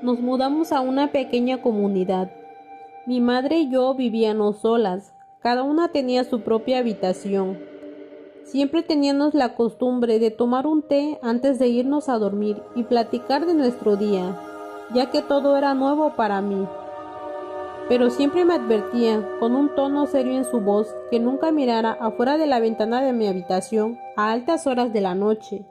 nos mudamos a una pequeña comunidad. Mi madre y yo vivíamos solas, cada una tenía su propia habitación. Siempre teníamos la costumbre de tomar un té antes de irnos a dormir y platicar de nuestro día, ya que todo era nuevo para mí. Pero siempre me advertía, con un tono serio en su voz, que nunca mirara afuera de la ventana de mi habitación a altas horas de la noche.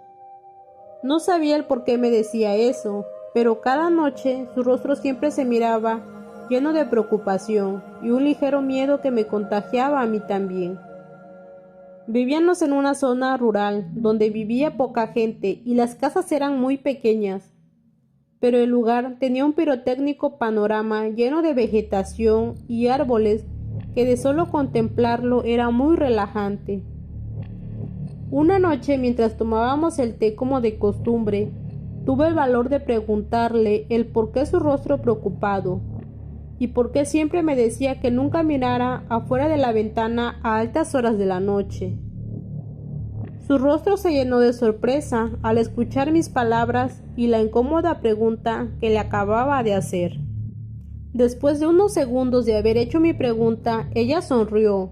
No sabía el por qué me decía eso, pero cada noche su rostro siempre se miraba lleno de preocupación y un ligero miedo que me contagiaba a mí también. Vivíamos en una zona rural donde vivía poca gente y las casas eran muy pequeñas, pero el lugar tenía un pirotécnico panorama lleno de vegetación y árboles que de solo contemplarlo era muy relajante. Una noche, mientras tomábamos el té como de costumbre, tuve el valor de preguntarle el por qué su rostro preocupado y por qué siempre me decía que nunca mirara afuera de la ventana a altas horas de la noche. Su rostro se llenó de sorpresa al escuchar mis palabras y la incómoda pregunta que le acababa de hacer. Después de unos segundos de haber hecho mi pregunta, ella sonrió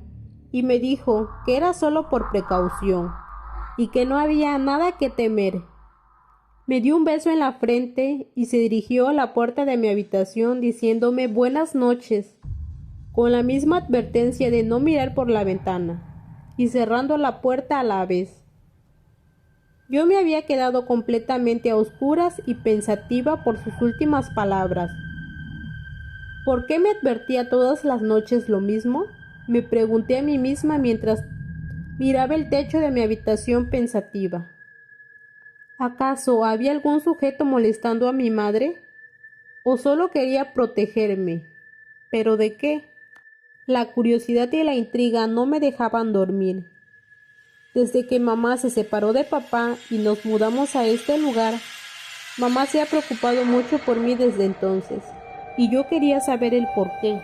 y me dijo que era solo por precaución y que no había nada que temer. Me dio un beso en la frente y se dirigió a la puerta de mi habitación diciéndome buenas noches, con la misma advertencia de no mirar por la ventana, y cerrando la puerta a la vez. Yo me había quedado completamente a oscuras y pensativa por sus últimas palabras. ¿Por qué me advertía todas las noches lo mismo? Me pregunté a mí misma mientras miraba el techo de mi habitación pensativa. ¿Acaso había algún sujeto molestando a mi madre? ¿O solo quería protegerme? ¿Pero de qué? La curiosidad y la intriga no me dejaban dormir. Desde que mamá se separó de papá y nos mudamos a este lugar, mamá se ha preocupado mucho por mí desde entonces, y yo quería saber el por qué.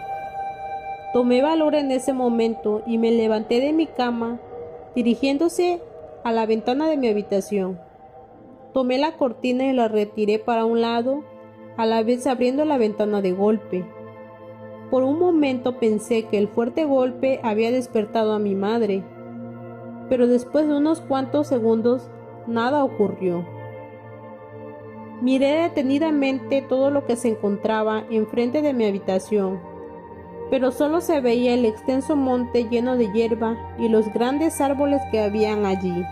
Tomé valor en ese momento y me levanté de mi cama, dirigiéndose a la ventana de mi habitación. Tomé la cortina y la retiré para un lado, a la vez abriendo la ventana de golpe. Por un momento pensé que el fuerte golpe había despertado a mi madre, pero después de unos cuantos segundos nada ocurrió. Miré detenidamente todo lo que se encontraba enfrente de mi habitación, pero solo se veía el extenso monte lleno de hierba y los grandes árboles que habían allí.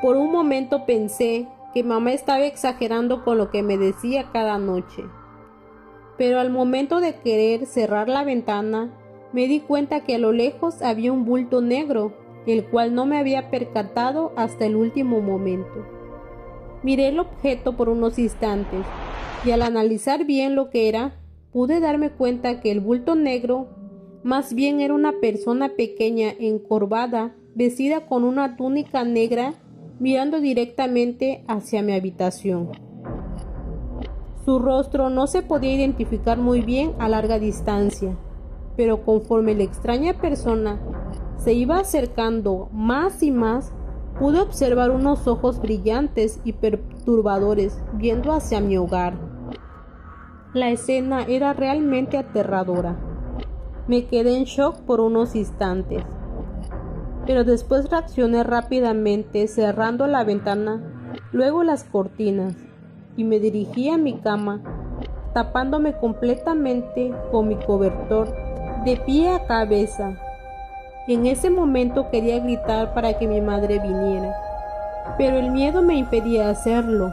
Por un momento pensé que mamá estaba exagerando con lo que me decía cada noche, pero al momento de querer cerrar la ventana, me di cuenta que a lo lejos había un bulto negro, el cual no me había percatado hasta el último momento. Miré el objeto por unos instantes, y al analizar bien lo que era, pude darme cuenta que el bulto negro más bien era una persona pequeña, encorvada, vestida con una túnica negra, mirando directamente hacia mi habitación. Su rostro no se podía identificar muy bien a larga distancia, pero conforme la extraña persona se iba acercando más y más, pude observar unos ojos brillantes y perturbadores viendo hacia mi hogar. La escena era realmente aterradora. Me quedé en shock por unos instantes, pero después reaccioné rápidamente cerrando la ventana, luego las cortinas, y me dirigí a mi cama, tapándome completamente con mi cobertor de pie a cabeza. En ese momento quería gritar para que mi madre viniera, pero el miedo me impedía hacerlo.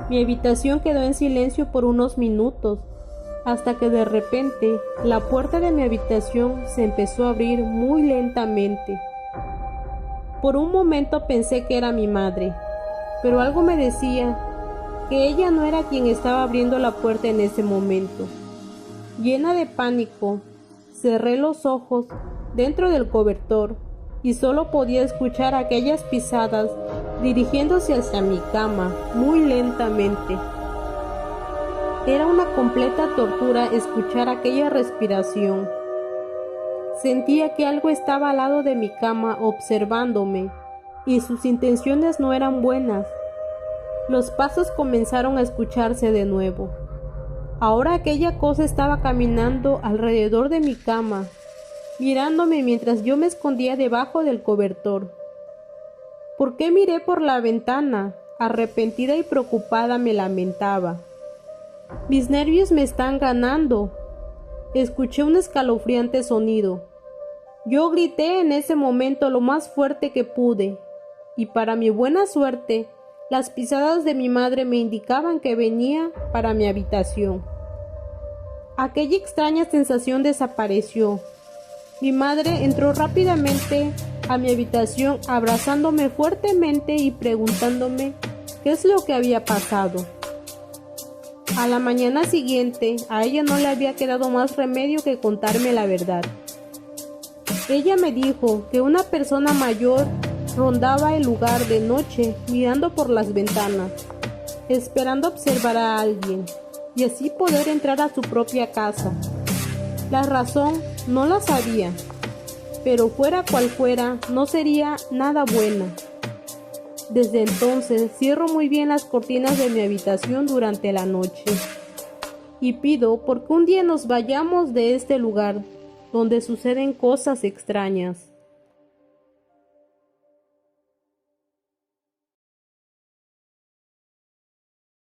Mi habitación quedó en silencio por unos minutos, hasta que de repente la puerta de mi habitación se empezó a abrir muy lentamente. Por un momento pensé que era mi madre, pero algo me decía que ella no era quien estaba abriendo la puerta en ese momento. Llena de pánico, cerré los ojos dentro del cobertor y solo podía escuchar aquellas pisadas dirigiéndose hacia mi cama muy lentamente. Era una completa tortura escuchar aquella respiración. Sentía que algo estaba al lado de mi cama observándome, y sus intenciones no eran buenas. Los pasos comenzaron a escucharse de nuevo, Ahora aquella cosa estaba caminando alrededor de mi cama, mirándome mientras yo me escondía debajo del cobertor. ¿Por qué miré por la ventana? Arrepentida y preocupada me lamentaba. Mis nervios me están ganando. Escuché un escalofriante sonido. Yo grité en ese momento lo más fuerte que pude, y para mi buena suerte, las pisadas de mi madre me indicaban que venía para mi habitación. Aquella extraña sensación desapareció. Mi madre entró rápidamente a mi habitación, abrazándome fuertemente y preguntándome qué es lo que había pasado. A la mañana siguiente, a ella no le había quedado más remedio que contarme la verdad. Ella me dijo que una persona mayor rondaba el lugar de noche mirando por las ventanas, esperando observar a alguien y así poder entrar a su propia casa. La razón no la sabía, pero fuera cual fuera, no sería nada buena. Desde entonces cierro muy bien las cortinas de mi habitación durante la noche y pido porque un día nos vayamos de este lugar donde suceden cosas extrañas.